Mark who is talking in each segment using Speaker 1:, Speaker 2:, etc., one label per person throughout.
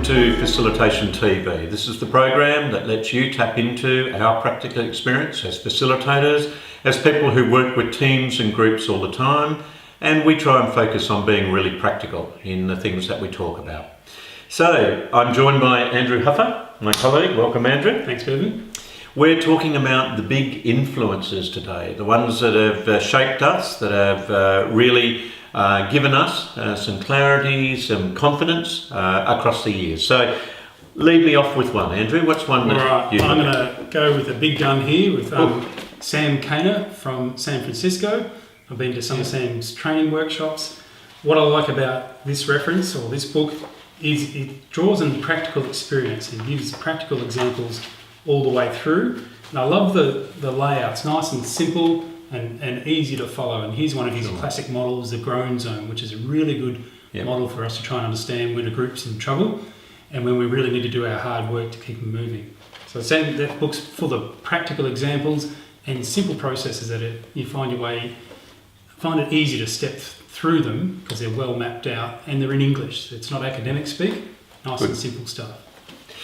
Speaker 1: to Facilitation TV. This is the program that lets you tap into our practical experience as facilitators, as people who work with teams and groups all the time, and we try and focus on being really practical in the things that we talk about. So, I'm joined by Andrew Huffer, my colleague. Welcome, Andrew.
Speaker 2: Thanks, Bevan.
Speaker 1: We're talking about the big influences today, the ones that have shaped us, that have really given us some clarity, some confidence across the years. So lead me off with one, Andrew. What's one that
Speaker 2: I'm going to go with a big gun here with Sam Kaner from San Francisco. I've been to some of Sam's training workshops. What I like about this reference or this book is it draws on practical experience and gives practical examples all the way through. And I love the layout. It's nice and simple and easy to follow. And here's one of his classic models, the groan zone, which is a really good model for us to try and understand when a group's in trouble and when we really need to do our hard work to keep them moving. So that book's full of practical examples and simple processes that you find it easy to step through them because they're well mapped out and they're in English. It's not academic speak, nice and simple stuff.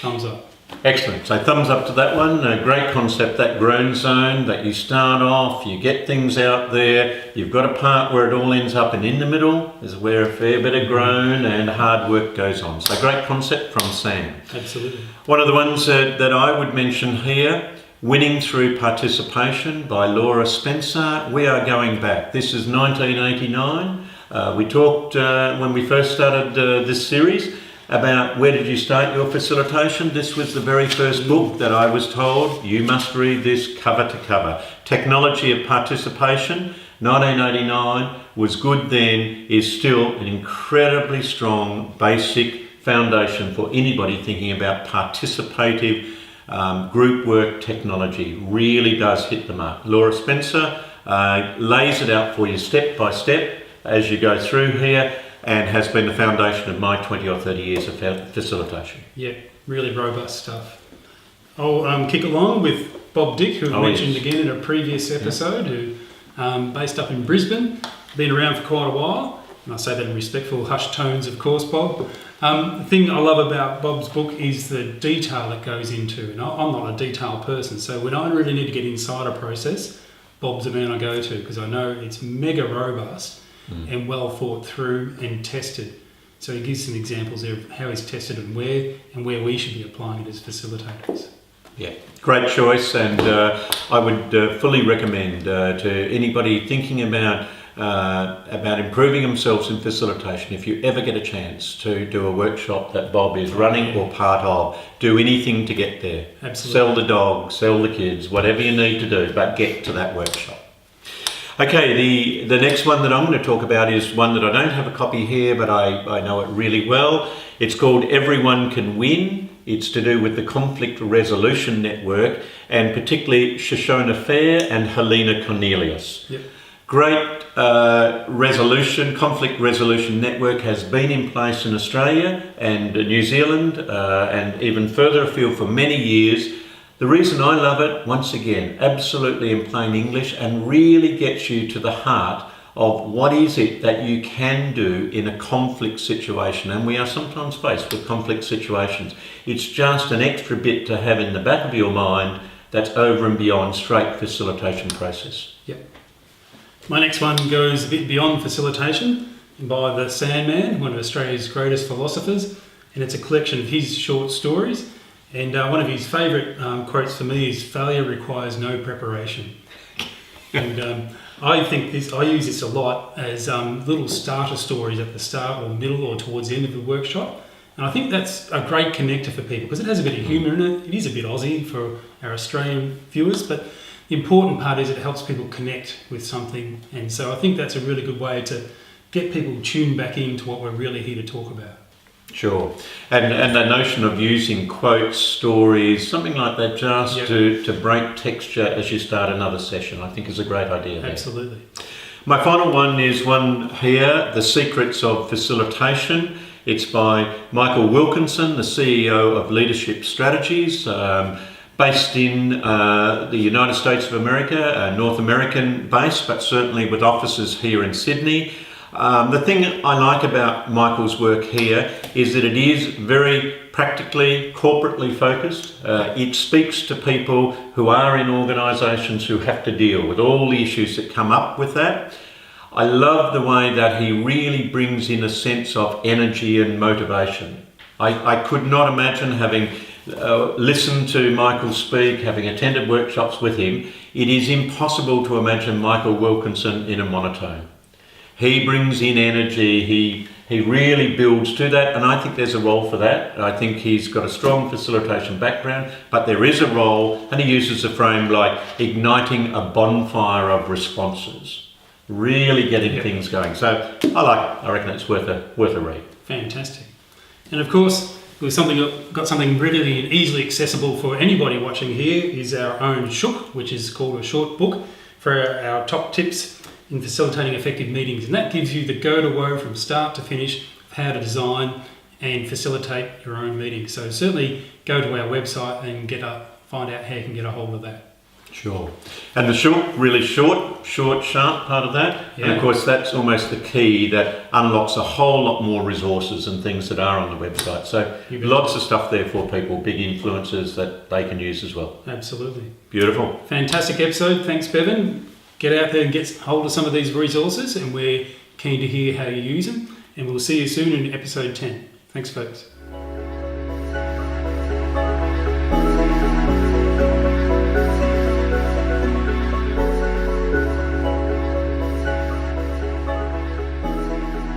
Speaker 2: Thumbs up.
Speaker 1: Excellent. So thumbs up to that one. A great concept, that groan zone, that you start off, you get things out there, you've got a part where it all ends up, and in the middle is where a fair bit of groan and hard work goes on. So great concept from Sam.
Speaker 2: Absolutely.
Speaker 1: One of the ones that I would mention here, Winning Through Participation by Laura Spencer. We are going back. This is 1989. We talked when we first started this series about where did you start your facilitation. This was the very first book that I was told you must read this cover to cover. Technology of Participation, 1989, was good then, is still an incredibly strong basic foundation for anybody thinking about participative group work technology. Really does hit the mark. Laura Spencer lays it out for you step by step as you go through here, and has been the foundation of my 20 or 30 years of facilitation.
Speaker 2: Yeah, really robust stuff. I'll kick along with Bob Dick, who I mentioned again in a previous episode, who based up in Brisbane, been around for quite a while, and I say that in respectful hushed tones, of course, Bob. The thing I love about Bob's book is the detail it goes into, and I'm not a detail person, so when I really need to get inside a process, Bob's the man I go to, because I know it's mega robust and well thought through and tested. So he gives some examples there of how he's tested and where we should be applying it as facilitators.
Speaker 1: Yeah, great choice, and I would fully recommend to anybody thinking about improving themselves in facilitation, if you ever get a chance to do a workshop that Bob is running or part of, do anything to get there.
Speaker 2: Absolutely.
Speaker 1: Sell the dog, sell the kids, whatever you need to do, but get to that workshop. Okay, the next one that I'm going to talk about is one that I don't have a copy here, but I know it really well. It's called Everyone Can Win. It's to do with the Conflict Resolution Network, and particularly Shoshona Fair and Helena Cornelius. Yep. Great conflict resolution network has been in place in Australia and New Zealand and even further afield for many years. The reason I love it, once again, absolutely in plain English, and really gets you to the heart of what is it that you can do in a conflict situation. And we are sometimes faced with conflict situations. It's just an extra bit to have in the back of your mind that's over and beyond straight facilitation process.
Speaker 2: Yep. My next one goes a bit beyond facilitation, by the Sandman, one of Australia's greatest philosophers, and it's a collection of his short stories. And one of his favourite quotes for me is, "Failure requires no preparation." And I use this a lot as little starter stories at the start or middle or towards the end of the workshop. And I think that's a great connector for people because it has a bit of humour in it. It is a bit Aussie for our Australian viewers, but the important part is it helps people connect with something. And so I think that's a really good way to get people tuned back into what we're really here to talk about.
Speaker 1: Sure. And the notion of using quotes, stories, something like that, just to break texture as you start another session, I think is a great idea there.
Speaker 2: Absolutely.
Speaker 1: My final one is one here, The Secrets of Facilitation. It's by Michael Wilkinson, the CEO of Leadership Strategies, based in the United States of America, North American base, but certainly with offices here in Sydney. The thing I like about Michael's work here is that it is very practically, corporately focused. It speaks to people who are in organisations who have to deal with all the issues that come up with that. I love the way that he really brings in a sense of energy and motivation. I could not imagine, having listened to Michael speak, having attended workshops with him, it is impossible to imagine Michael Wilkinson in a monotone. He brings in energy, he really builds to that, and I think there's a role for that. I think he's got a strong facilitation background, but there is a role, and he uses a frame like igniting a bonfire of responses, really getting things going. So I reckon it's worth a read.
Speaker 2: Fantastic. And of course, we've got something readily and easily accessible for anybody watching here is our own Shook, which is called a short book for our top tips in facilitating effective meetings, and that gives you the go-to-woe from start to finish of how to design and facilitate your own meetings. So certainly go to our website and find out how you can get a hold of that.
Speaker 1: Sure. And the short, sharp part of that, and of course that's almost the key that unlocks a whole lot more resources and things that are on the website. So lots of stuff there for people, big influencers that they can use as well.
Speaker 2: Absolutely.
Speaker 1: Beautiful.
Speaker 2: Fantastic episode. Thanks, Bevan. Get out there and get hold of some of these resources, and we're keen to hear how you use them. And we'll see you soon in episode 10. Thanks, folks.